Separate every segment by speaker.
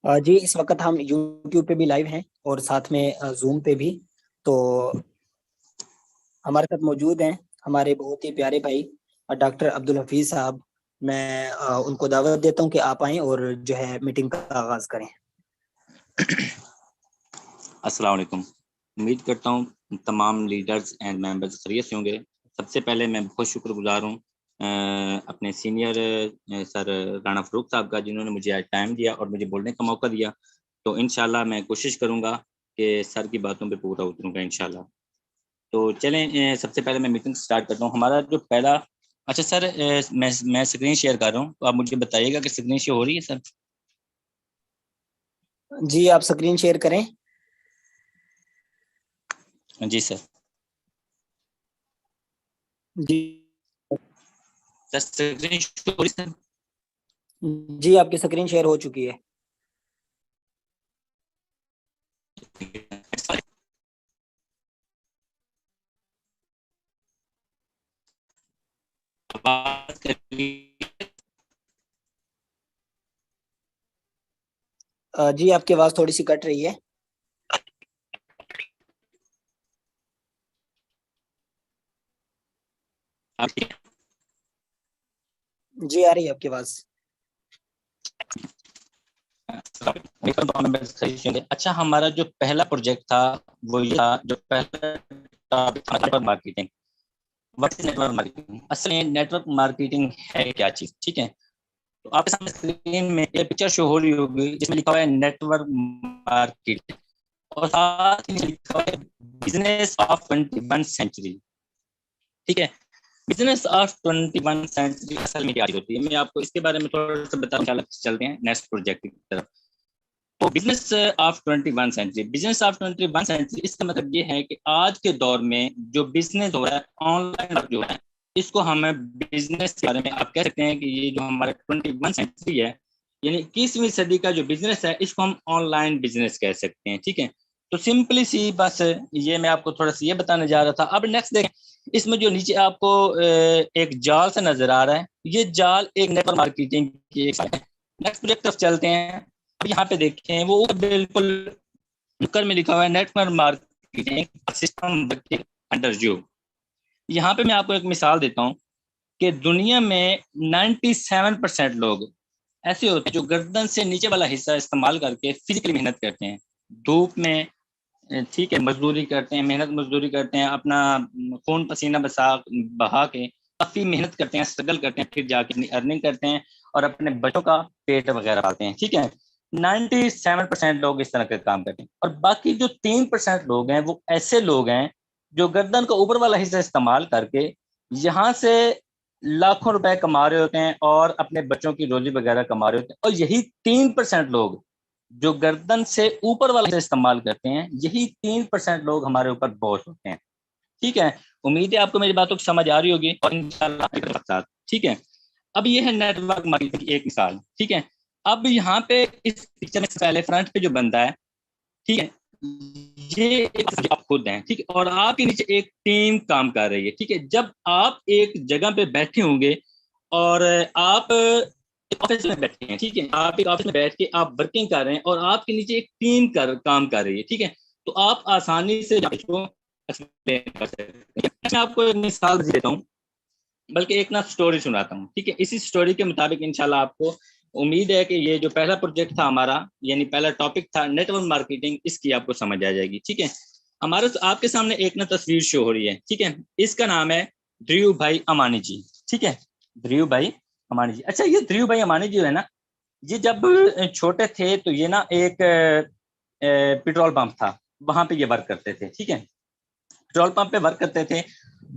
Speaker 1: जी, इस वक्त हम यूट्यूब पे भी लाइव हैं और साथ में जूम पे भी। तो हमारे साथ मौजूद हैं हमारे बहुत ही प्यारे भाई डॉक्टर अब्दुल हफीज साहब। मैं उनको दावत देता हूँ कि आप आएं और जो है मीटिंग का आगाज करें।
Speaker 2: अस्सलाम वालेकुम। उम्मीद करता हूँ तमाम लीडर्स एंड मेंबर्स खैरियत से होंगे। सबसे पहले मैं बहुत शुक्रगुजार हूँ अपने सीनियर सर राणा फ़ारूक साहब का, जिन्होंने मुझे आज टाइम दिया और मुझे बोलने का मौका दिया। तो इंशाल्लाह मैं कोशिश करूँगा कि सर की बातों पे पूरा उतरूँगा इंशाल्लाह। तो चलें, सबसे पहले मैं मीटिंग स्टार्ट करता हूँ। हमारा जो पहला, अच्छा सर, मैं स्क्रीन शेयर कर रहा हूँ, तो आप मुझे बताइएगा कि स्क्रीन शेयर हो रही है सर?
Speaker 1: जी, आप स्क्रीन शेयर करें।
Speaker 2: जी सर।
Speaker 1: जी
Speaker 2: सर स्क्रीन शेयर हो रही है सर?
Speaker 1: जी, आपकी स्क्रीन शेयर हो चुकी है।
Speaker 2: बात करिए।
Speaker 1: जी, आपकी आवाज थोड़ी सी कट रही है। जी, आ रही है आपकी आवाज।
Speaker 2: अच्छा, हमारा जो पहला प्रोजेक्ट था वो ये था, जो पहला network marketing. What is network marketing? असल में नेटवर्क मार्केटिंग है क्या चीज, ठीक है? तो आपके सामने स्क्रीन में एक पिक्चर शो हो रही होगी जिसमें लिखा हुआ है नेटवर्क मार्केटिंग, और साथ ही लिखा हुआ है बिजनेस ऑफ 21 सेंचुरी। ठीक है, बिजनेस ऑफ 21 सेंचुरी असल में क्या होती है, मैं आपको इसके बारे में थोड़ा सा बताऊं। चलते हैं नेक्स्ट प्रोजेक्ट की तरफ। तो business of 21 century, business of 21 century, इसका मतलब ये है कि आज के दौर में जो बिजनेस हो रहा है, ऑनलाइन जो है, इसको हम बिजनेस के बारे में आप कह सकते हैं कि ये जो हमारा 21 सेंचुरी है, यानी 21वीं सदी का जो बिजनेस है, इसको हम ऑनलाइन बिजनेस कह सकते हैं। ठीक है, तो सिंपली सी बस ये मैं आपको थोड़ा सा ये बताने जा रहा था। अब नेक्स्ट देखें, इसमें जो नीचे आपको एक जाल से नजर आ रहा है, ये जाल एक नेटवर्क मार्केटिंग की एक है। नेक्स्ट प्रोजेक्ट तरफ चलते हैं। अब यहाँ पे देखें, वो बिल्कुल ऊपर में लिखा हुआ है network marketing system under view. यहाँ पे मैं आपको एक मिसाल देता हूँ कि दुनिया में 97% लोग ऐसे होते हैं जो गर्दन से नीचे वाला हिस्सा इस्तेमाल करके फिजिकली मेहनत करते हैं, धूप में, ठीक है, मजदूरी करते हैं, मेहनत मजदूरी करते हैं, अपना खून पसीना बहा के काफी मेहनत करते हैं, स्ट्रगल करते हैं, फिर जाके अपनी अर्निंग करते हैं और अपने बच्चों का पेट वगैरह पालते हैं। ठीक है, 97% लोग इस तरह के काम करते हैं। और बाकी जो 3% लोग हैं, वो ऐसे लोग हैं जो गर्दन का ऊपर वाला हिस्सा इस्तेमाल करके यहाँ से लाखों रुपए कमा रहे होते हैं और अपने बच्चों की रोजी वगैरह कमा रहे होते हैं। और यही 3% लोग जो गर्दन से ऊपर वाला हिस्सा इस्तेमाल करते हैं, यही 3% लोग हमारे ऊपर बोझ होते हैं। ठीक है, उम्मीद है आपको मेरी बातों की समझ आ रही होगी और इंशाल्लाह। ठीक है, अब ये है नेटवर्क मार्केटिंग की एक मिसाल। ठीक है, अब यहाँ पे इस पिक्चर में पहले फ्रंट पे जो बंदा है, ठीक है, ये एक आप खुद हैं, ठीक है, और आपके नीचे एक टीम काम कर रही है। ठीक है, जब आप एक जगह पे बैठे होंगे और आप एक ऑफिस में बैठे हैं, ठीक है, आप एक ऑफिस में बैठ के आप वर्किंग कर रहे हैं और आपके नीचे एक टीम काम कर रही है। ठीक है, तो आप आसानी से इसको एक्सप्लेन कर सकते हैं। मैं आपको एक मिसाल देता हूँ, बल्कि एक ना स्टोरी सुनाता हूँ। ठीक है, इसी स्टोरी के मुताबिक इंशाल्लाह आपको उम्मीद है कि ये जो पहला प्रोजेक्ट था हमारा, यानी पहला टॉपिक था नेटवर्क मार्केटिंग, इसकी आपको समझ आ जाएगी। ठीक है, हमारे आपके सामने एक ना तस्वीर शो हो रही है। ठीक है, इसका नाम है ध्रुव भाई अमानी जी। ठीक है, ध्रुव भाई अमानी जी। अच्छा, ये ध्रुव भाई अमानी जी है ना, ये जब छोटे थे तो ये ना एक पेट्रोल पंप था, वहां पे ये वर्क करते थे। ठीक है, पेट्रोल पंप पे वर्क करते थे।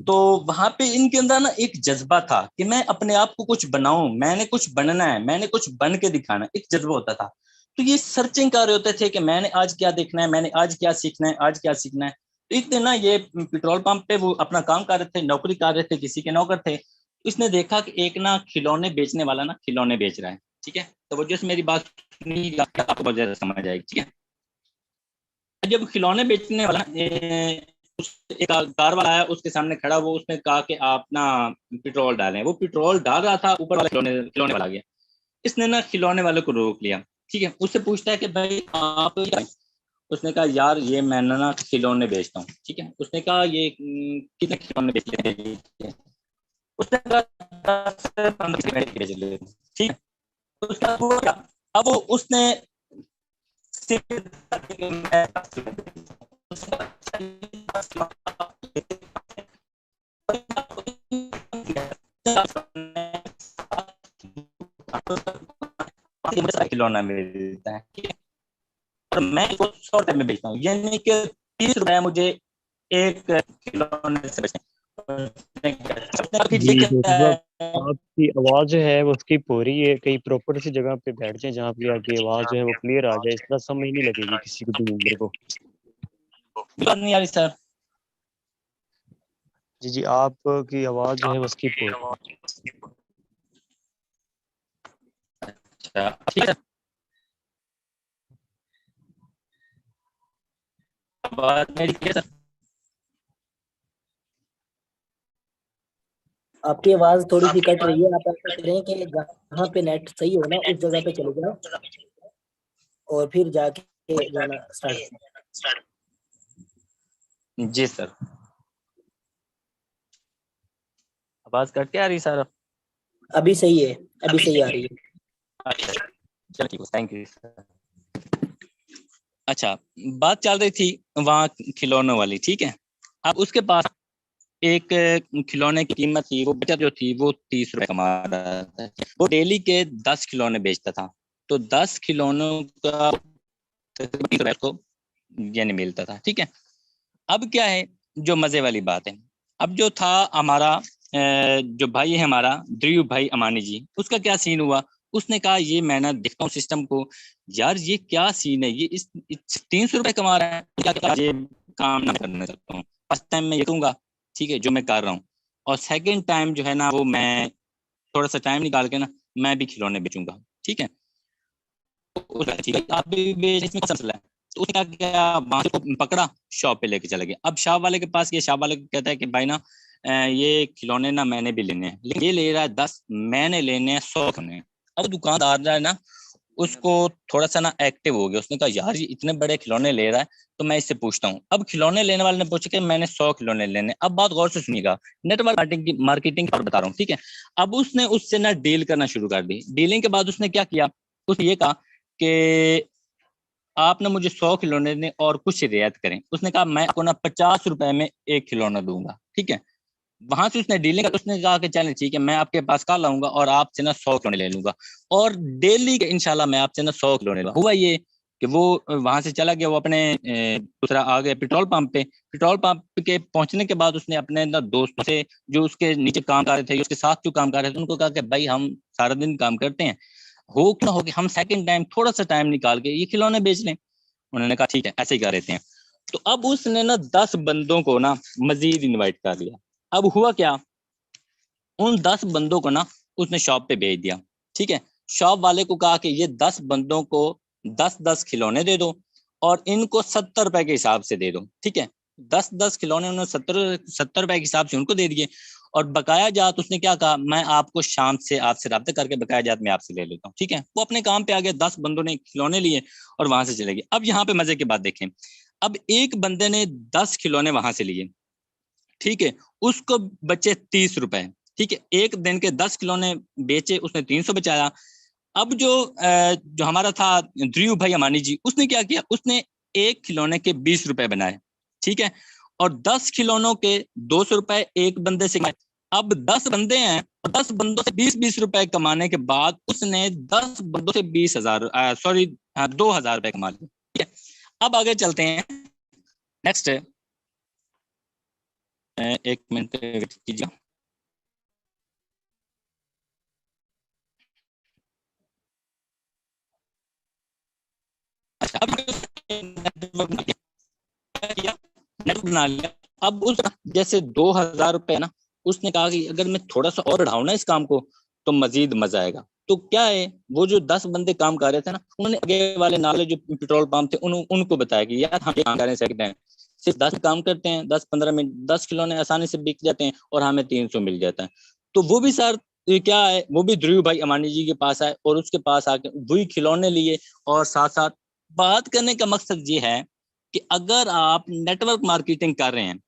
Speaker 2: तो वहां पे इनके अंदर ना एक जज्बा था कि मैं अपने आप को कुछ बनाऊं, मैंने कुछ बनना है, मैंने कुछ बन के दिखाना, एक जज्बा होता था। तो ये सर्चिंग कर रहे होते थे कि मैंने आज क्या देखना है, मैंने आज क्या सीखना है, आज क्या सीखना है। तो एक दिन ना ये पेट्रोल पंप पे वो अपना काम कर रहे थे, नौकरी कर रहे थे, किसी के नौकर थे। तो इसने देखा कि एक ना खिलौने बेचने वाला ना खिलौने बेच रहा है। ठीक है, तो वो जैसे मेरी बात सुनी आपको बहुत ज्यादा समझ आएगी। ठीक है, जब खिलौने बेचने वाला एक कार वाला आया, उसके सामने खड़ा, वो उसने कहा कि आप ना पेट्रोल डालें। वो पेट्रोल डाल रहा था, ऊपर वाला खिलौने खिलौने वाला आ गया। इसने ना खिलौने वाले को रोक लिया। ठीक है। उससे पूछता है कि भाई आप, उसने कहा यार ये मैं ना खिलौने बेचता हूँ, ठीक है। उसने कहा ये कितने खिलौने बेच लेते हैं? उसने कहा 10 से 15 खिलौने बेच लेते हैं, ठीक है। तो उसका हुआ क्या, अब उसने खिलौना मिलता है, ठीक है। और मैं इसको 100 रुपए में बेचता हूँ, यानी कि 30 रुपए मुझे एक खिलौने से बचते
Speaker 3: जी डॉक्टर साहब, आपकी आवाज़ जो है वो स्किप हो रही है। कहीं प्रॉपर सी जगह पे बैठ जाएं जहाँ पे आपकी आवाज़ जो है वो क्लियर आ जाए, इस तरह समझ नहीं लगेगी किसी को भी मेंबर को।
Speaker 2: नहीं आ रही सर?
Speaker 3: जी जी, आपकी आवाज़ जो है वो स्किप हो रही है।
Speaker 2: अच्छा ठीक है, बात मेरी क्लियर सर?
Speaker 1: आपकी आवाज थोड़ी सी कट रही है। आप ऐसा करें कि जहाँ पे नेट सही हो ना उस जगह पे चले जाओ और फिर जाके जो है ना स्टार्ट करें।
Speaker 2: जी सर, आवाज कट के आ रही सर?
Speaker 1: अभी सही है, अभी सही आ रही है।
Speaker 2: अच्छा चलो ठीक है, थैंक यू सर। अच्छा, बात चल रही थी वहाँ खिलौनों वाली, ठीक है। अब उसके पास एक खिलौने की कीमत थी, वो बचत जो थी वो 30 रुपए कमा रहा था। वो डेली के 10 खिलौने बेचता था, तो 10 खिलौनों का तकरीबन 30 रुपए को यानी मिलता था, ठीक है। अब क्या है जो मजे वाली बात है, अब जो था हमारा जो भाई है हमारा ध्रुव भाई अमानी जी, उसका क्या सीन हुआ। उसने कहा ये मैं ना देखता हूँ सिस्टम को, यार ये क्या सीन है, ये इस 300 रुपए कमा रहा है, क्या ये काम ना करना चाहता हूँ। फर्स्ट टाइम मैं ये करूंगा, ठीक है, जो मैं कर रहा हूँ, और सेकंड टाइम जो है ना वो मैं थोड़ा सा टाइम निकाल के ना मैं भी खिलौने बेचूंगा, ठीक है। ठीक है, आप भी इसमें क्या मसला है। तो उसने क्या किया, वहां से उसको पकड़ा, शॉप पे लेके चले गए। अब शॉप वाले के पास ये, शॉप वाले को कहता है कि भाई ना ये खिलौने ना मैंने भी लेने हैं, लेकिन ये ले रहा है 10, मैंने लेने हैं 100 खिलौने। अब दुकानदार जो है ना उसको थोड़ा सा ना एक्टिव हो गया, उसने कहा यार ये इतने बड़े खिलौने ले रहा है तो मैं इससे पूछता हूँ। अब खिलौने लेने वाले ने पूछा कि मैंने 100 खिलौने लेने। अब बात गौर से सुनिएगा, नेटवर्क मार्केटिंग पर बता रहा हूँ, ठीक है। अब उसने उससे ना डील करना शुरू कर दी। डीलिंग के बाद उसने क्या किया, उसने ये कहा कि आप ना मुझे 100 खिलौने दें और कुछ रियायत करें। उसने कहा मैं आपको ना 50 रुपए में एक खिलौना दूंगा, ठीक है। वहां से उसने डीलिंग, उसने कहा कि चलें ठीक है, मैं आपके पास कल आऊंगा और आपसे ना 100 खिलौने ले लूंगा, और डेली के इंशाल्लाह मैं आपसे ना 100 खिलौने लूंगा। हुआ ये कि वो वहां से चला गया, वो अपने दूसरा आ गया पेट्रोल पंप पे। पेट्रोल पंप के पहुंचने के बाद उसने अपने ना दोस्तों से, जो उसके नीचे काम कर रहे थे, उसके साथ जो काम कर रहे थे, उनको कहा कि भाई हम सारा दिन काम करते हैं, हो क्यों हो कि हम सेकंड टाइम थोड़ा सा टाइम निकाल के ये खिलौने बेच लें। उन्होंने कहा ठीक है ऐसे ही कर लेते हैं। तो अब उसने ना 10 बंदों को ना मजीद इनवाइट कर लिया। अब हुआ क्या, उन 10 बंदों को ना उसने शॉप पे भेज दिया, ठीक है। शॉप वाले को कहा कि ये 10 बंदों को 10-10 खिलौने दे दो और इनको 70 रुपए के हिसाब से दे दो, ठीक है। 10-10 खिलौने उन्होंने 70 रुपए के हिसाब से उनको दे दिए। और बकाया जात उसने क्या कहा, मैं आपको शाम से आपसे रब्ता करके बकाया जात मैं आपसे ले लेता हूँ, ठीक है। वो अपने काम पे आ गया, 10 बंदों ने खिलौने लिए और वहां से चले गए। अब यहाँ पे मजे की बात देखें, अब एक बंदे ने 10 खिलौने वहां से लिए, ठीक है, उसको बचे 30 रुपए, ठीक है। एक दिन के 10 खिलौने बेचे, उसने 300 बचाया। अब जो हमारा था ध्रुव भाई अमानी जी, उसने क्या किया, उसने एक खिलौने के 20 रुपए बनाए, ठीक है, और 10 खिलौनों के 200 रुपए एक बंदे से कमाए। अब 10 बंदे हैं और 10 बंदों से 20-20 रुपए कमाने के बाद उसने 10 बंदों से 20,000 सॉरी 2,000 रुपए कमा लिए, ठीक है। अब आगे चलते हैं, नेक्स्ट, एक मिनट वेट कीजिए। अच्छा, अब नेटवर्क बना लिया। अब उस जैसे 2,000 रुपए ना, उसने कहा कि अगर मैं थोड़ा सा और बढ़ाऊं ना इस काम को तो मजीद मजा आएगा। तो क्या है, वो जो 10 बंदे काम कर रहे थे ना, उन्होंने आगे वाले नाले जो पेट्रोल पंप थे उनको बताया कि यार हम ये काम कर रहे हैं सेकंड टाइम, सिर्फ 10 काम करते हैं, 10-15 मिनट 10 खिलौने आसानी से बिक जाते हैं और हमें 300 मिल जाता है। तो वो भी सर ये क्या है, वो भी ध्रुव भाई अमानी जी के पास आए और उसके पास आके वही खिलौने लिए। और साथ साथ बात करने का मकसद ये है कि अगर आप नेटवर्क मार्केटिंग कर रहे हैं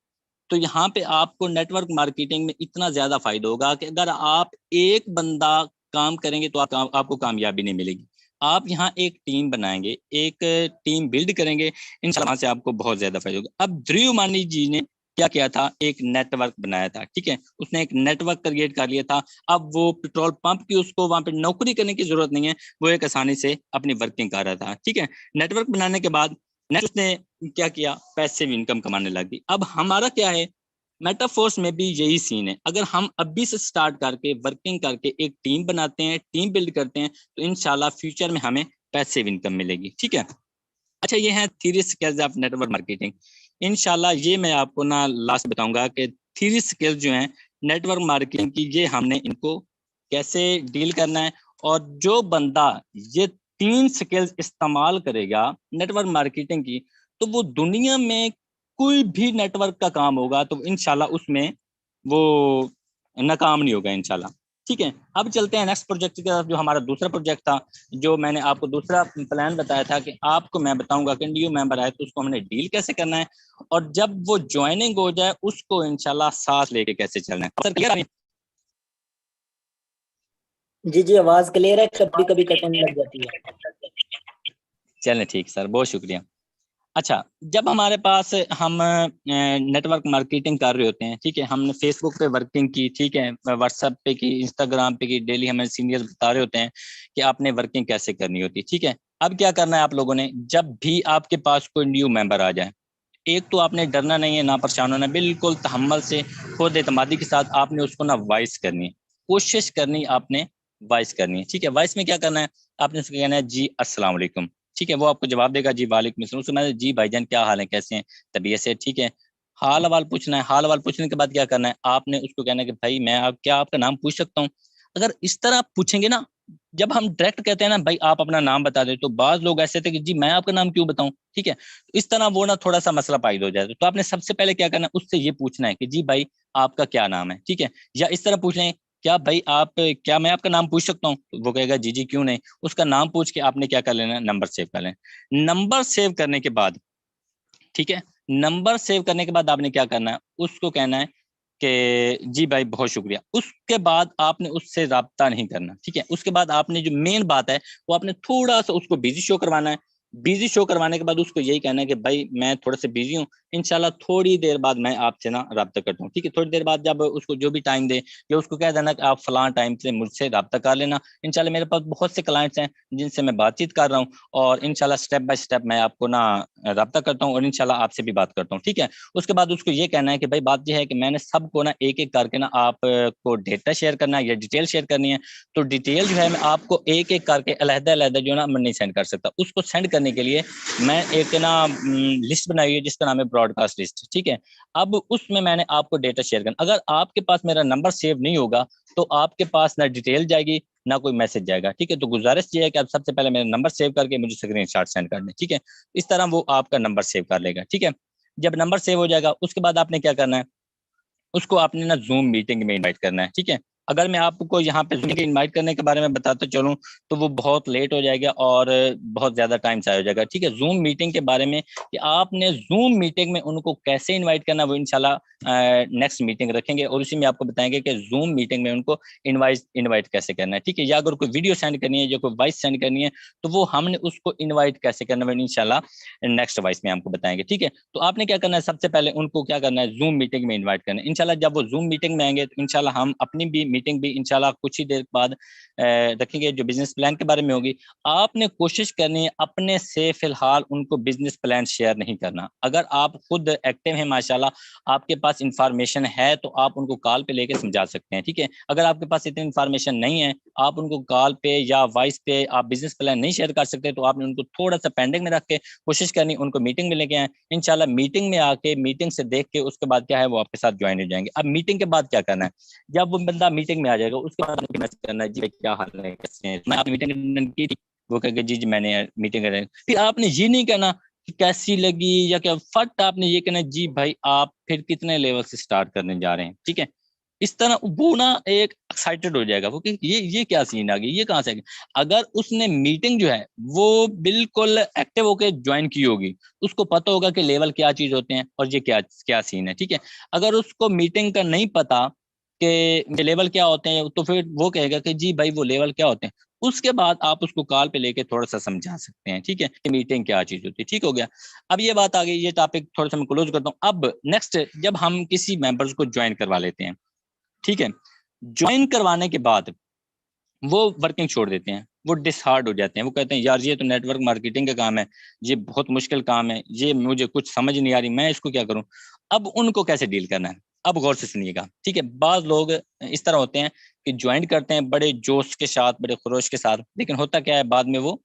Speaker 2: तो यहाँ पे आपको नेटवर्क मार्केटिंग में इतना ज्यादा फायदा होगा कि अगर आप एक बंदा काम करेंगे तो आपको कामयाबी नहीं मिलेगी। आप यहाँ एक टीम बनाएंगे, एक टीम बिल्ड करेंगे, इंशाल्लाह से आपको बहुत ज्यादा फायदा होगा। अब ध्रुव मानी जी ने क्या किया था, एक नेटवर्क बनाया था, ठीक है, उसने एक नेटवर्क क्रिएट कर लिया था। अब वो पेट्रोल पंप की उसको वहां पे नौकरी करने की जरूरत नहीं है, वो एक आसानी से अपनी वर्किंग कर रहा था, ठीक है। नेटवर्क बनाने के बाद नेक्स्ट उसने क्या किया, पैसिव इनकम कमाने लगी। अब हमारा क्या है, मेटाफोर्स में भी यही सीन है। अगर हम अभी से स्टार्ट करके वर्किंग करके एक टीम बनाते हैं, टीम बिल्ड करते हैं, तो इंशाल्लाह फ्यूचर में हमें पैसिव इनकम मिलेगी, ठीक है। अच्छा, ये है three skills of network marketing. इंशाल्लाह ये मैं आपको ना लास्ट बताऊंगा कि थ्री स्किल्स जो हैं नेटवर्क मार्केटिंग की, ये हमने इनको कैसे डील करना है। और जो बंदा ये तीन स्किल्स इस्तेमाल करेगा नेटवर्क मार्केटिंग की, तो वो दुनिया में कोई भी नेटवर्क का काम होगा तो इंशाल्लाह उसमें वो नाकाम नहीं होगा इंशाल्लाह, ठीक है। अब चलते हैं नेक्स्ट प्रोजेक्ट की तरफ, जो हमारा दूसरा प्रोजेक्ट था, जो मैंने आपको दूसरा प्लान बताया था कि आपको मैं बताऊंगा कि न्यू मेंबर आए तो उसको हमने डील कैसे करना है, और जब वो ज्वाइनिंग हो जाए उसको इंशाल्लाह साथ लेके कैसे चलना है। सर क्लियर है?
Speaker 1: जी जी, आवाज क्लियर है, कभी कभी कटने लग जाती है।
Speaker 2: चलें ठीक सर, बहुत शुक्रिया। अच्छा, जब हमारे पास हम नेटवर्क मार्केटिंग कर रहे होते हैं, ठीक है, हमने फेसबुक पे वर्किंग की, ठीक है, व्हाट्सएप पे की, इंस्टाग्राम पे की, डेली हमें सीनियर्स बता रहे होते हैं कि आपने वर्किंग कैसे करनी होती है, ठीक है। अब क्या करना है आप लोगों ने, जब भी आपके पास कोई न्यू मेंबर आ जाए, एक तो आपने डरना नहीं है, ना परेशान होना, बिल्कुल तहम्मुल से खुद एतमादी के साथ आपने उसको ना वॉइस करनी है, कोशिश करनी आपने वॉइस करनी है, ठीक है। वॉइस में क्या करना है, आपने उसको कहना है जी अस्सलाम वालेकुम, ठीक है, वो आपको जवाब देगा जी वालेकुम सलाम। उसको मैं जी भाईजान क्या हाल है, कैसे हैं, तबीयत से, ठीक है। हाल हवाल पूछना है। हाल हवाल पूछने के बाद क्या करना है, आपने उसको कहना है कि भाई मैं आप क्या आपका नाम पूछ सकता हूँ। अगर इस तरह आप पूछेंगे ना, जब हम डायरेक्ट कहते हैं ना भाई आप अपना नाम बता दे, तो बाज लोग ऐसे थे कि जी मैं आपका नाम क्यों बताऊं, ठीक है। तो इस तरह वो ना थोड़ा सा मसला पाइद हो जाए। तो आपने सबसे पहले क्या करना है, उससे ये पूछना है कि जी भाई आपका क्या नाम है, ठीक है। या इस तरह पूछ लें, क्या भाई आप, क्या मैं आपका नाम पूछ सकता हूँ, तो वो कहेगा जी जी क्यों नहीं। उसका नाम पूछ के आपने क्या कर लेना, नंबर सेव कर लेना। नंबर सेव करने के बाद, ठीक है, नंबर सेव करने के बाद आपने क्या करना है, उसको कहना है कि जी भाई बहुत शुक्रिया। उसके बाद आपने उससे रब्ता नहीं करना, ठीक है। उसके बाद आपने जो मेन बात है, वो आपने थोड़ा सा उसको बिजी शो करवाना है। बिजी शो करवाने के बाद उसको यही कहना है कि भाई मैं थोड़ा सा बिजी हूँ, इंशाल्लाह थोड़ी देर बाद मैं आपसे ना रब्ता करता हूँ, ठीक है। थोड़ी देर बाद जब उसको जो भी टाइम दे, या उसको कह देना कि आप फलां टाइम से मुझसे रब्ता कर लेना। इंशाल्लाह मेरे पास बहुत से क्लाइंट्स हैं जिनसे मैं बातचीत कर रहा हूँ, और इंशाल्लाह स्टेप बाय स्टेप मैं आपको ना रब्ता करता हूँ, और इंशाल्लाह आपसे भी बात करता हूँ, ठीक है। उसके बाद उसको ये कहना है कि भाई बात यह है कि मैंने सबको ना एक एक करके ना आपको डेटा शेयर करना है या डिटेल शेयर करनी है। तो डिटेल जो है मैं आपको एक एक करके अलहदा अलहदा जो ना मैं नहीं सेंड कर सकता। उसको सेंड करने के लिए मैं एक ना लिस्ट बनाई है जिसका नाम है ब्रॉडकास्ट लिस्ट, ठीक है। अब उसमें मैंने आपको डेटा शेयर करना, अगर आपके पास मेरा नंबर सेव नहीं होगा तो आपके पास ना डिटेल जाएगी ना कोई मैसेज जाएगा, ठीक है। तो गुजारिश ये है कि आप सबसे पहले मेरा नंबर सेव करके मुझे स्क्रीनशॉट सेंड कर दें, ठीक है। इस तरह वो आपका नंबर सेव कर लेगा, ठीक है। जब नंबर सेव हो जाएगा उसके बाद आपने क्या करना है, उसको आपने ना जूम मीटिंग में इनवाइट करना है, ठीक है। अगर मैं आपको यहाँ पे जूम के इनवाइट करने के बारे में बताता चलूँ तो वो बहुत लेट हो जाएगा और बहुत ज्यादा टाइम से हो जाएगा, ठीक है। जूम मीटिंग के बारे में कि आपने जूम मीटिंग में उनको कैसे इनवाइट करना, वो इंशाल्लाह नेक्स्ट मीटिंग रखेंगे और उसी में आपको बताएंगे कि जूम मीटिंग में उनको इनवाइट कैसे करना है, ठीक है। या अगर कोई वीडियो सेंड करनी है या कोई वॉइस सेंड करनी है तो वो हमने उसको इन्वाइट कैसे करना है इंशाल्लाह नेक्स्ट वॉइस में हमको बताएंगे, ठीक है। तो आपने क्या करना है, सबसे पहले उनको क्या करना है, जूम मीटिंग में इन्वाइट करना है। इंशाल्लाह जब वो जूम मीटिंग में आएंगे तो इंशाल्लाह हम अपनी भी मीटिंग भी इंशाल्लाह कुछ ही देर बाद रखेंगे, जो बिजनेस प्लान के बारे में होगी। आपने कोशिश करनी है अपने से फिलहाल उनको बिजनेस प्लान शेयर नहीं करना। अगर आप खुद एक्टिव हैं माशाल्लाह, आपके पास इंफॉर्मेशन है तो आप उनको कॉल पे लेके समझा सकते हैं, ठीक है। अगर आपके पास इतनी इंफॉर्मेशन नहीं है, आप उनको कॉल पे या वॉइस पे आप बिजनेस प्लान नहीं शेयर कर सकते, तो आपने उनको थोड़ा सा पेंडिंग में रख के कोशिश करनी उनको मीटिंग में लेके आए। इंशाल्लाह मीटिंग में आके मीटिंग से देख के उसके बाद क्या है वो आपके साथ ज्वाइन हो जाएंगे। अब मीटिंग के बाद क्या करना है, जब वो बंदा मीटिंग में आ जाएगा उसके बाद मैसेज करना है, जी भाई क्या हाल है, कैसे हैं, मैं आपने मीटिंग अटेंड की थी, वो कहेगा जी जी मैंने मीटिंग अटेंड। फिर आपने ये नहीं कहना कि कैसी लगी या क्या, फट आपने ये कहना जी भाई आप फिर कितने लेवल से स्टार्ट करने जा रहे हैं, ठीक है। इस तरह वो ना एक एक्साइटेड हो जाएगा वो कि ये क्या सीन आ गई, ये कहाँ से आ गया। अगर उसने मीटिंग जो है वो बिल्कुल एक्टिव होकर ज्वाइन की होगी, उसको पता होगा कि लेवल क्या चीज होते हैं और ये क्या क्या सीन है, ठीक है। अगर उसको मीटिंग का नहीं पता कि लेवल क्या होते हैं, तो फिर वो कहेगा कि जी भाई वो लेवल क्या होते हैं। उसके बाद आप उसको कॉल पे लेके थोड़ा सा समझा सकते हैं, ठीक है, कि मीटिंग क्या चीज होती है। ठीक हो गया। अब ये बात आ गई, ये टॉपिक थोड़ा सा मैं क्लोज करता हूँ। अब नेक्स्ट, जब हम किसी मेंबर्स को ज्वाइन करवा लेते हैं, ठीक है, ज्वाइन करवाने के बाद वो वर्किंग छोड़ देते हैं, वो डिसहार्ड हो जाते हैं, वो कहते हैं यार ये तो नेटवर्क मार्केटिंग का काम है, ये बहुत मुश्किल काम है, ये मुझे कुछ समझ नहीं आ रही, मैं इसको क्या करूं। अब उनको कैसे डील करना है, अब गौर से सुनिएगा, ठीक है। बाज लोग इस तरह होते हैं कि ज्वाइन करते हैं बड़े जोश के साथ, बड़े खरोश के साथ, लेकिन होता क्या है, बाद में वो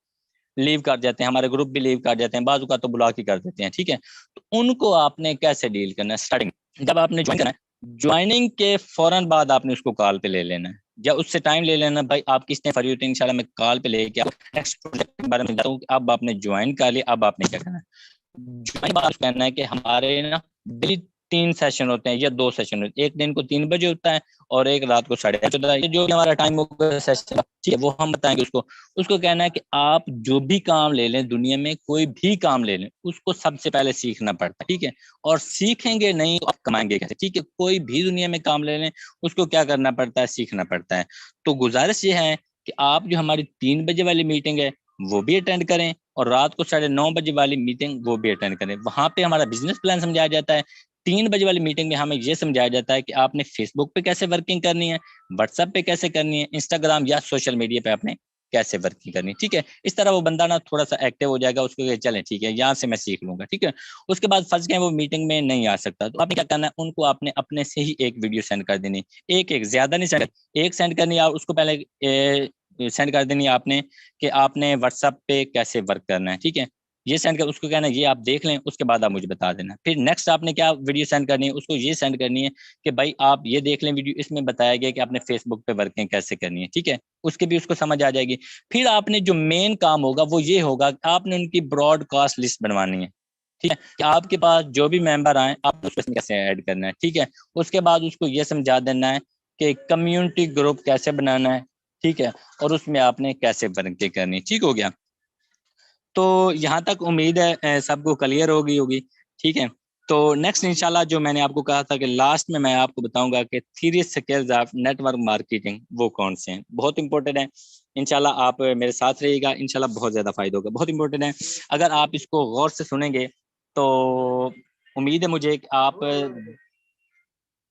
Speaker 2: लीव कर जाते हैं, हमारे ग्रुप भी लीव कर जाते हैं, बाजू का तो ब्लॉक ही कर देते हैं, ठीक है। तो उनको आपने कैसे डील करना है, स्टार्टिंग जब आपने ज्वाइन करना है, ज्वाइनिंग के फौरन बाद आपने उसको कॉल पे ले लेना है, या उससे टाइम ले लेना, भाई आप किस टाइम फ्री होते हैं, इंशाल्लाह मैं कॉल पे लेके आपको नेक्स्ट प्रोजेक्ट के बारे में बताता हूँ। अब आपने ज्वाइन कर लिया, अब आपने क्या करना है, ज्वाइन बात कहना है कि हमारे ना डेली 3 सेशन होते हैं या 2 सेशन होते हैं, एक दिन को 3 बजे होता है और एक रात को 8:30 होता है, ये जो भी हमारा टाइम होगा सेशन, ठीक है, वो हम बताएंगे उसको। उसको कहना है कि आप जो भी काम ले लें, दुनिया में कोई भी काम ले लें, उसको सबसे पहले सीखना पड़ता है, ठीक है। और सीखेंगे नहीं तो आप कमाएंगे कैसे, ठीक है। कोई भी दुनिया में काम ले लें, उसको क्या करना पड़ता है, सीखना पड़ता है। तो गुजारिश ये है कि आप जो हमारी 3 बजे वाली मीटिंग है वो भी अटेंड करें, और रात को 9:30 बजे वाली मीटिंग वो भी अटेंड करें। वहां पे हमारा बिजनेस प्लान समझाया जाता है। 3 बजे वाली मीटिंग में हमें ये समझाया जाता है कि आपने फेसबुक पे कैसे वर्किंग करनी है, व्हाट्सएप पे कैसे करनी है, इंस्टाग्राम या सोशल मीडिया पे आपने कैसे वर्किंग करनी है, ठीक है। इस तरह वो बंदा ना थोड़ा सा एक्टिव हो जाएगा, उसको चले ठीक है यहाँ से मैं सीख लूंगा, ठीक है। उसके बाद फंस गए वो मीटिंग में नहीं आ सकता, तो आपने क्या करना है, उनको आपने अपने से ही एक वीडियो सेंड कर देनी, एक ज्यादा नहीं सेंड, एक सेंड करनी है। उसको पहले सेंड कर देनी है आपने कि आपने व्हाट्सएप पे कैसे वर्क करना है, ठीक है। ये सेंड कर, उसको कहना है ये आप देख लें, उसके बाद आप मुझे बता देना। फिर नेक्स्ट आपने क्या वीडियो सेंड करनी है, उसको ये सेंड करनी है कि भाई आप ये देख लें वीडियो, इसमें बताया गया कि आपने फेसबुक पे वर्किंग कैसे करनी है, ठीक है। उसके भी उसको समझ आ जाएगी। फिर आपने जो मेन काम होगा वो ये होगा कि आपने उनकी ब्रॉडकास्ट लिस्ट बनवानी है, ठीक है, कि आपके पास जो भी मेंबर आए आप उसमें कैसे ऐड करना है, ठीक है। उसके बाद उसको ये समझा देना है कि कम्युनिटी ग्रुप कैसे बनाना है, ठीक है, और उसमें आपने कैसे वर्किंग करनी, ठीक हो गया। तो यहाँ तक उम्मीद है सबको क्लियर हो गई होगी, ठीक है। तो नेक्स्ट इंशाल्लाह जो मैंने आपको कहा था कि लास्ट में मैं आपको बताऊंगा कि 3 स्किल्स ऑफ नेटवर्क मार्केटिंग वो कौन से हैं, बहुत इंपॉर्टेंट है। इंशाल्लाह आप मेरे साथ रहिएगा, इंशाल्लाह बहुत ज्यादा फायदा होगा, बहुत इंपॉर्टेंट है। अगर आप इसको गौर से सुनेंगे तो उम्मीद है मुझे कि आप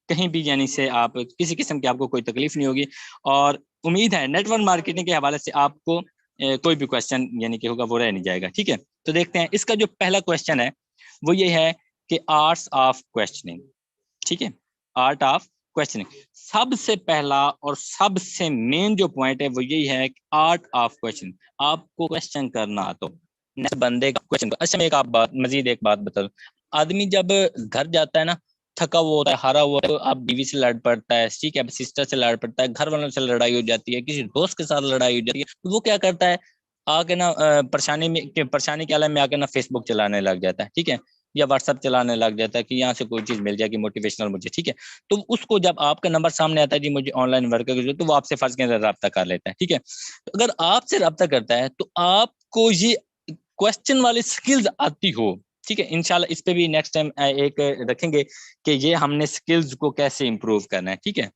Speaker 2: कहीं भी यानी से आप किसी किस्म की आपको कोई तकलीफ नहीं होगी। और उम्मीद है नेटवर्क मार्केटिंग के हवाले से आपको कोई भी क्वेश्चन यानी कि होगा वो रह नहीं जाएगा, ठीक है। तो देखते हैं इसका जो पहला क्वेश्चन है वो ये है कि आर्ट्स ऑफ क्वेश्चनिंग, ठीक है, आर्ट ऑफ क्वेश्चनिंग। सबसे पहला और सबसे मेन जो पॉइंट है वो यही है कि आर्ट ऑफ क्वेश्चन, आपको क्वेश्चन करना तो बंदे का क्वेश्चन। अच्छा मैं एक आप बात मजीद एक बात बता दूं, आदमी जब घर जाता है ना थका हुआ होता है, हारा हुआ है, तो आप बीवी से लड़ पड़ता है, ठीक है, सिस्टर से लड़ पड़ता है, घर वालों से लड़ाई हो जाती है, किसी दोस्त के साथ लड़ाई हो जाती है, तो वो क्या करता है, आके ना परेशानी के आलम में आके ना फेसबुक चलाने लग जाता है, ठीक है, या व्हाट्सएप चलाने लग जाता है कि यहाँ से कोई चीज मिल जाएगी मोटिवेशनल मुझे, ठीक है। तो उसको जब आपका नंबर सामने आता है जी मुझे ऑनलाइन वर्क कर, तो वो आपसे फर्ज के अंदर रब्ता कर लेता है, ठीक है। तो अगर आपसे रब्ता करता है तो आपको ये क्वेश्चन वाली स्किल्स आती हो, ठीक है। इंशाल्लाह इस पे भी नेक्स्ट टाइम एक रखेंगे कि ये हमने स्किल्स को कैसे इंप्रूव करना है, ठीक है।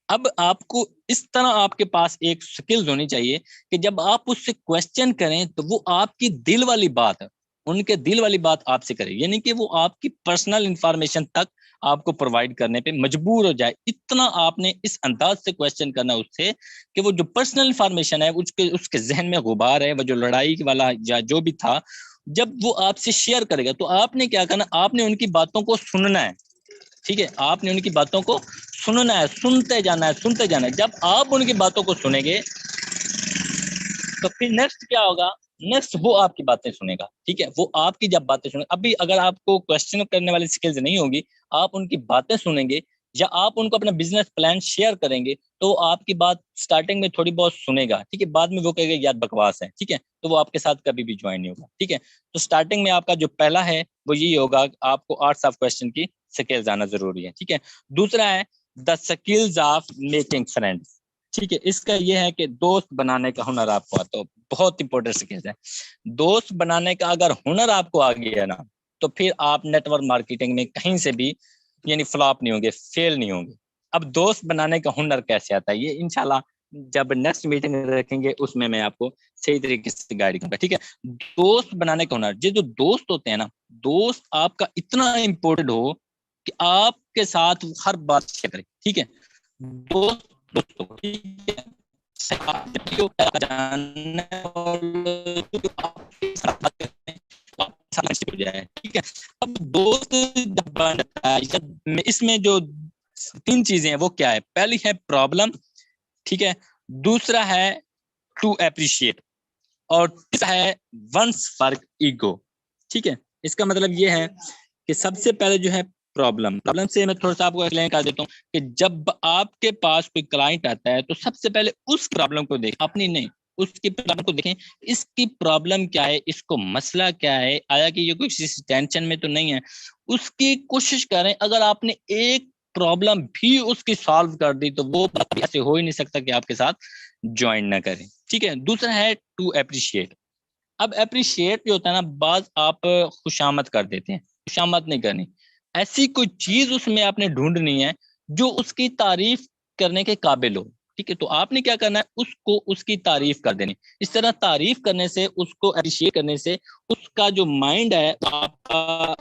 Speaker 2: अब आपको इस तरह आपके पास एक स्किल्स होनी चाहिए कि जब आप उससे क्वेश्चन करें तो वो आपकी दिल वाली बात है, उनके दिल वाली बात आपसे करे, यानी कि वो आपकी पर्सनल इंफॉर्मेशन तक आपको प्रोवाइड करने पे मजबूर हो जाए। इतना आपने इस अंदाज से क्वेश्चन करना उससे कि वो जो पर्सनल इंफॉर्मेशन है उसके उसके जहन में गुबार है, वो जो लड़ाई वाला या जो भी था, जब वो आपसे शेयर करेगा तो आपने क्या करना, आपने उनकी बातों को सुनना है, ठीक है, आपने उनकी बातों को सुनना है, सुनते जाना है, सुनते जाना है। जब आप उनकी बातों को सुनेंगे तो फिर नेक्स्ट क्या होगा, नेक्स्ट वो आपकी बातें सुनेगा, ठीक है, वो आपकी जब बातें सुनेगा। अभी अगर आपको क्वेश्चन करने वाली स्किल्स नहीं होगी, आप उनकी बातें सुनेंगे या आप उनको अपना बिजनेस प्लान शेयर करेंगे तो आपकी बात स्टार्टिंग में थोड़ी बहुत सुनेगा, ठीक है, बाद में वो कहेगा यार बकवास है, ठीक है, तो वो आपके साथ कभी भी ज्वाइन नहीं होगा, ठीक है। तो स्टार्टिंग में आपका जो पहला है वो यही होगा, आपको आर्ट्स ऑफ क्वेश्चन की स्किल्स आना जरूरी है, ठीक है। दूसरा है the skills of making friends. ठीक है, इसका ये है कि दोस्त बनाने का हुनर आपको आता हो, बहुत इंपॉर्टेंट स्किल्स है। दोस्त बनाने का अगर हुनर आपको आ गया ना, तो फिर आप नेटवर्क मार्केटिंग में कहीं से भी यानी फ्लॉप नहीं होंगे, फेल नहीं होंगे। अब दोस्त बनाने का हुनर कैसे आता है, ये इंशाल्लाह जब नेक्स्ट मीटिंग रखेंगे उसमें मैं आपको सही तरीके से गाइड करूंगा। ठीक है, दोस्त बनाने का हुनर, ये जो दोस्त होते हैं ना, दोस्त आपका इतना इम्पोर्टेंट हो कि आपके साथ हर बात शेयर करें। ठीक है, दोस्त दोस्तों, ठीक है, ठीक है। अब दोस्त जब बनता है, इसमें जो 3 चीजें हैं वो क्या है, पहली है प्रॉब्लम, ठीक है, दूसरा है टू अप्रिशिएट, और तीसरा है वंस फॉर ईगो। ठीक है, इसका मतलब ये है कि सबसे पहले जो है प्रॉब्लम से मैं थोड़ा सा आपको एक्सप्लेन कर देता हूँ कि जब आपके पास कोई क्लाइंट आता है तो सबसे पहले उस प्रॉब्लम को देखें, अपनी नहीं, उसकी प्रॉब्लम को देखें, इसकी प्रॉब्लम क्या है, इसको मसला क्या है, आया कि ये कोई टेंशन में तो नहीं है, उसकी कोशिश करें। अगर आपने एक प्रॉब्लम भी उसकी सॉल्व कर दी तो वो ऐसे हो ही नहीं सकता कि आपके साथ ज्वाइन ना करें। ठीक है, दूसरा है टू अप्रिशिएट। अब अप्रिशिएट जो होता है ना, बाज आप खुशामद कर देते हैं, खुशामद नहीं करनी, ऐसी कोई चीज उसमें आपने ढूंढनी है जो उसकी तारीफ करने के काबिल हो। ठीक है, तो आपने क्या करना है, उसको उसकी तारीफ कर देनी। इस तरह तारीफ करने से, उसको अप्रिशिएट करने से उसका जो माइंड है आपका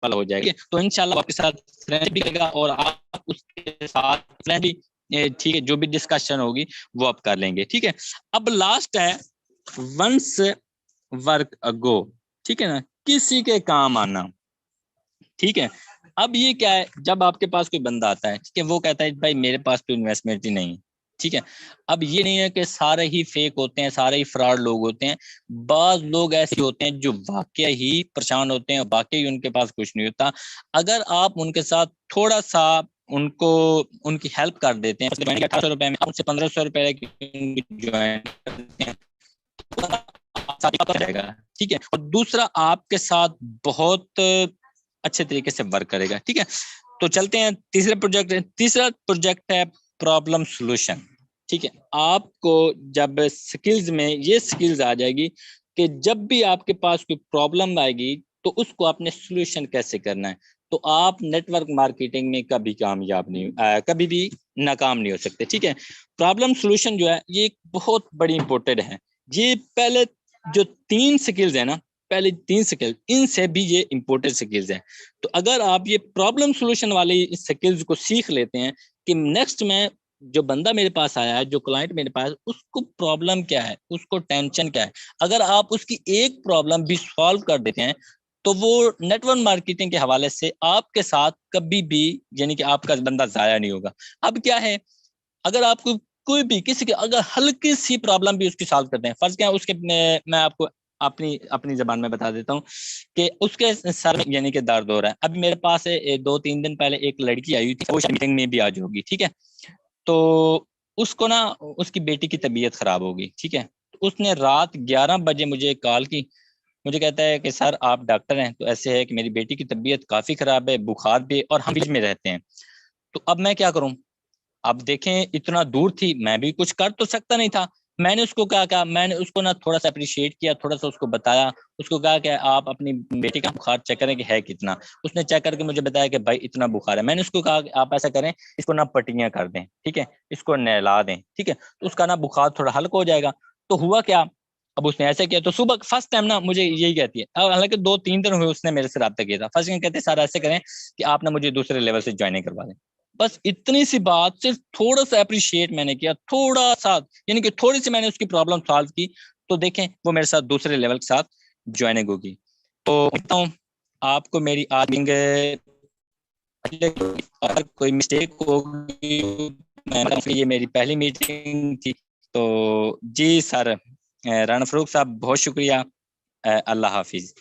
Speaker 2: वाला हो जाएगा। तो इंशाल्लाह आपके साथ फ्रेंड भी करेगा और आप उसके साथ फ्रेंड भी, ठीक है, जो भी डिस्कशन होगी वो आप कर लेंगे। ठीक है, अब लास्ट है वंस वर्क अगो। ठीक है ना, किसी के काम आना। ठीक है, अब ये क्या है, जब आपके पास कोई बंदा आता है, ठीक है, वो कहता है भाई मेरे पास तो इन्वेस्टमेंट ही नहीं। ठीक है, अब ये नहीं है कि सारे ही फेक होते हैं, सारे ही फ्रॉड लोग होते हैं। बाज लोग ऐसे होते हैं जो वाकई ही परेशान होते हैं, वाकई उनके पास कुछ नहीं होता। अगर आप उनके साथ थोड़ा सा उनको उनकी हेल्प कर देते हैं, 1800 रुपए में उनसे 1500 रुपए ज्वाइन करते हैं, जाएगा। ठीक है, और दूसरा आपके साथ बहुत अच्छे तरीके से वर्क करेगा। ठीक है, तो चलते हैं तीसरे प्रोजेक्ट। तीसरा प्रोजेक्ट है प्रॉब्लम सॉल्यूशन। ठीक है, आपको जब स्किल्स में ये स्किल्स आ जाएगी कि जब भी आपके पास कोई प्रॉब्लम आएगी तो उसको आपने सॉल्यूशन कैसे करना है, तो आप नेटवर्क मार्केटिंग में कभी कामयाब नहीं, कभी भी नाकाम नहीं हो सकते। ठीक है, प्रॉब्लम सॉल्यूशन जो है ये बहुत बड़ी इंपॉर्टेंट है। ये पहले जो 3 स्किल्स है ना, पहले 3 स्किल, इनसे भी ये इंपॉर्टेंट स्किल्स हैं। तो अगर आप ये प्रॉब्लम सॉल्यूशन वाली स्किल्स को सीख लेते हैं कि नेक्स्ट में जो बंदा मेरे पास आया है, जो क्लाइंट मेरे पास, उसको प्रॉब्लम क्या है, उसको टेंशन क्या है, अगर आप उसकी एक प्रॉब्लम भी सॉल्व कर देते हैं तो वो नेटवर्क मार्केटिंग के हवाले से आपके साथ कभी भी यानी कि आपका बंदा जाया नहीं होगा। अब क्या है, अगर आपको कोई भी किसी की अगर हल्की सी प्रॉब्लम भी उसकी सॉल्व करते हैं, फर्ज क्या है उसके, मैं आपको अपनी अपनी जबान में बता देता हूँ कि उसके सर में यानी कि दर्द हो रहा है। अभी मेरे पास 2-3 दिन पहले एक लड़की आई हुई थी, वो मीटिंग में भी आज होगी। ठीक है, तो उसको ना उसकी बेटी की तबीयत खराब होगी। ठीक है, तो उसने रात 11 बजे मुझे कॉल की, मुझे कहता है कि सर आप डॉक्टर हैं, तो ऐसे है कि मेरी बेटी की तबीयत काफी खराब है, बुखार भी, और हम बीच में रहते हैं, तो अब मैं क्या करूं। अब देखें इतना दूर थी, मैं भी कुछ कर तो सकता नहीं था। मैंने उसको क्या कहा, मैंने उसको ना थोड़ा सा अप्रिशिएट किया, थोड़ा सा उसको बताया, उसको कहा कि आप अपनी बेटी का बुखार चेक करें कि है कितना। उसने चेक करके मुझे बताया कि भाई इतना बुखार है। मैंने उसको कहा कि आप ऐसा करें, इसको ना पट्टियां कर दें, ठीक है, इसको नहला दें, ठीक है, तो उसका ना बुखार थोड़ा हल्का हो जाएगा। तो हुआ क्या, अब उसने ऐसा किया, तो सुबह फर्स्ट टाइम ना मुझे यही कहती है, हालांकि 2-3 दिन हुए उसने मेरे से रब्ता किया था, फर्स्ट टाइम कहते सर ऐसे करें कि आप ना मुझे दूसरे लेवल से ज्वाइनिंग करवा दें। बस इतनी सी बात, सिर्फ थोड़ा सा अप्रिशिएट मैंने किया, थोड़ा सा, यानी कि थोड़ी सी मैंने उसकी प्रॉब्लम सॉल्व की, तो देखें वो मेरे साथ दूसरे लेवल के साथ ज्वाइनिंग होगी। तो कहता हूँ आपको मेरी आर्निंग अगर कोई मिस्टेक होगी, ये मेरी पहली मीटिंग थी। तो जी सर, राना फरूक साहब बहुत शुक्रिया, अल्लाह हाफिज।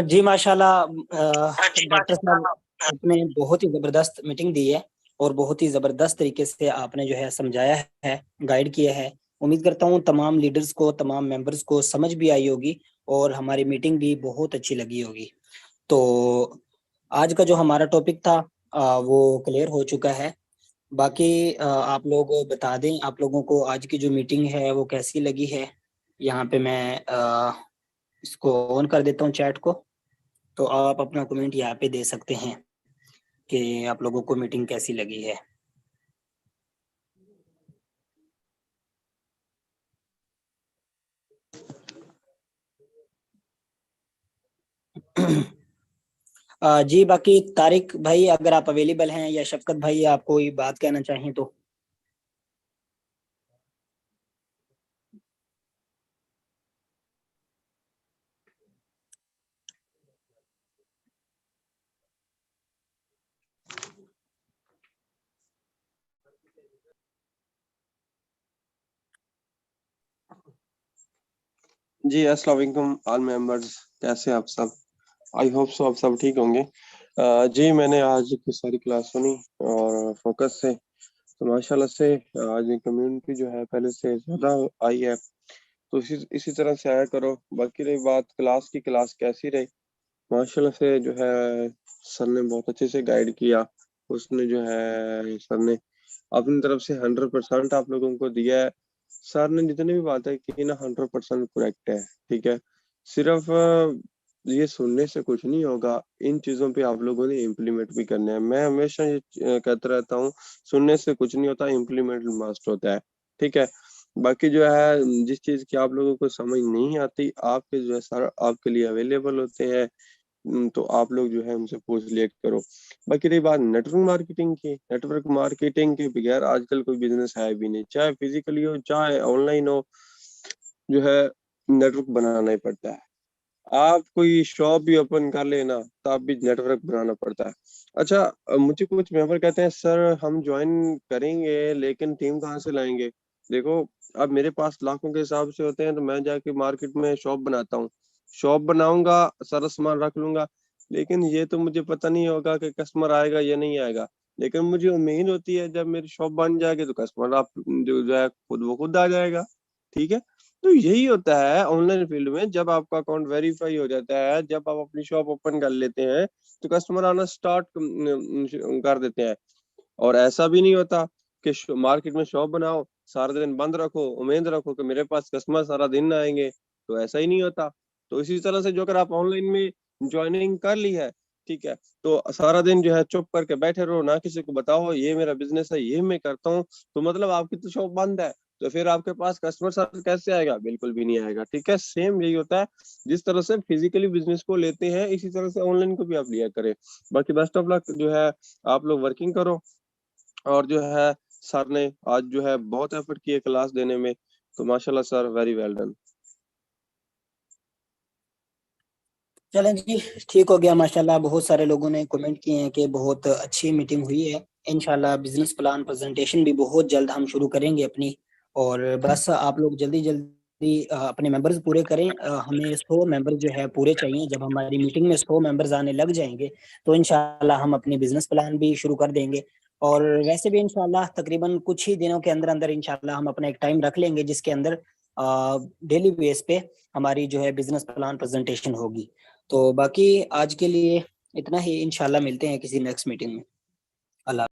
Speaker 1: जी माशाल्लाह, डॉक्टर साहब आपने बहुत ही जबरदस्त मीटिंग दी है और बहुत ही जबरदस्त तरीके से आपने जो है समझाया है, गाइड किया है। उम्मीद करता हूँ तमाम लीडर्स को, तमाम मेंबर्स को समझ भी आई होगी और हमारी मीटिंग भी बहुत अच्छी लगी होगी। तो आज का जो हमारा टॉपिक था, वो क्लियर हो चुका है। बाकी आप लोग बता दें आप लोगों को आज की जो मीटिंग है वो कैसी लगी है। यहाँ पे मैं इसको ऑन कर देता हूँ चैट को, तो आप अपना कमेंट यहाँ पे दे सकते हैं कि आप लोगों को मीटिंग कैसी लगी है। जी बाकी तारिक भाई अगर आप अवेलेबल हैं, या शफकत भाई आप कोई बात कहना चाहें तो।
Speaker 4: जी अस्सलाम वालेकुम ऑल मेंबर्स, कैसे हैं आप सब? आई होप सो आप सब ठीक होंगे। जी मैंने आज की सारी क्लास सुनी और फोकस से, तो माशाल्लाह से आज कम्युनिटी जो है पहले से ज़्यादा आई है, तो इसी तरह से आया करो। बाकी रही बात क्लास की, क्लास कैसी रही? माशाल्लाह से जो है सर ने बहुत अच्छे से गाइड किया। उसने जो है सर ने अपनी तरफ से 100% आप लोगों को दिया है। सर ने जितनी भी बातें की ना 100% करेक्ट है, ठीक है। सिर्फ ये सुनने से कुछ नहीं होगा, इन चीजों पे आप लोगों ने इम्प्लीमेंट भी करना है। मैं हमेशा ये कहता रहता हूँ, सुनने से कुछ नहीं होता, इम्प्लीमेंट मस्ट होता है, ठीक है। बाकी जो है जिस चीज की आप लोगों को समझ नहीं आती, आपके जो है सर आपके लिए अवेलेबल होते हैं, तो आप लोग जो है उनसे पूछ लिया करो। बाकी रही बात नेटवर्क मार्केटिंग की, नेटवर्क मार्केटिंग के बगैर आजकल कोई बिजनेस है भी नहीं, चाहे फिजिकली हो चाहे ऑनलाइन हो, जो है नेटवर्क बनाना ही पड़ता है। आप कोई शॉप भी ओपन कर लेना तब भी नेटवर्क बनाना पड़ता है। अच्छा, मुझे कुछ मेंबर कहते हैं सर हम ज्वाइन करेंगे लेकिन टीम कहाँ से लाएंगे? देखो, अब मेरे पास लाखों के हिसाब से होते हैं, तो मैं जाके मार्केट में शॉप बनाता हूँ, शॉप बनाऊंगा, सारा सामान रख लूंगा, लेकिन ये तो मुझे पता नहीं होगा कि कस्टमर आएगा या नहीं आएगा। लेकिन मुझे उम्मीद होती है जब मेरी शॉप बन जाएगी तो कस्टमर आप जो है खुद वो खुद आ जाएगा, ठीक है। तो यही होता है ऑनलाइन फील्ड में, जब आपका अकाउंट वेरीफाई हो जाता है, जब आप अपनी शॉप ओपन कर लेते हैं, तो कस्टमर आना स्टार्ट कर देते हैं। और ऐसा भी नहीं होता कि मार्केट में शॉप बनाओ, सारा दिन बंद रखो, उम्मीद रखो कि मेरे पास कस्टमर सारा दिन आएंगे, तो ऐसा ही नहीं होता। तो इसी तरह से जो अगर आप ऑनलाइन में ज्वाइनिंग कर ली है, ठीक है, तो सारा दिन जो है चुप करके बैठे रहो, ना किसी को बताओ ये मेरा बिजनेस है, ये मैं करता हूँ, तो मतलब आपकी तो शॉप बंद है, तो फिर आपके पास कस्टमर सर्विस कैसे आएगा? बिल्कुल भी नहीं आएगा, ठीक है। सेम यही होता है, जिस तरह से फिजिकली बिजनेस को लेते हैं इसी तरह से ऑनलाइन को भी आप लिया करें। बाकी बेस्ट ऑफ लक, जो है आप लोग वर्किंग करो। और जो है सर ने आज जो है बहुत एफर्ट किए क्लास देने में, तो माशाल्लाह सर, वेरी वेल डन।
Speaker 1: चलें जी, ठीक हो गया माशाल्लाह। बहुत सारे लोगों ने कमेंट किए हैं कि बहुत अच्छी मीटिंग हुई है। इंशाल्लाह बिजनेस प्लान प्रेजेंटेशन भी बहुत जल्द हम शुरू करेंगे अपनी। और बस आप लोग जल्दी जल्दी अपने मेंबर्स पूरे करें। हमें 100 मेंबर जो है पूरे चाहिए। जब हमारी मीटिंग में 100 मेंबर्स आने लग जाएंगे तो इंशाल्लाह हम अपनी बिजनेस प्लान भी शुरू कर देंगे। और वैसे भी इंशाल्लाह तकरीबन कुछ ही दिनों के अंदर अंदर इंशाल्लाह हम अपना एक टाइम रख लेंगे जिसके अंदर डेली बेस पे हमारी जो है बिजनेस प्लान प्रेजेंटेशन होगी। तो बाकी आज के लिए इतना ही, इंशाल्लाह मिलते हैं किसी नेक्स्ट मीटिंग में।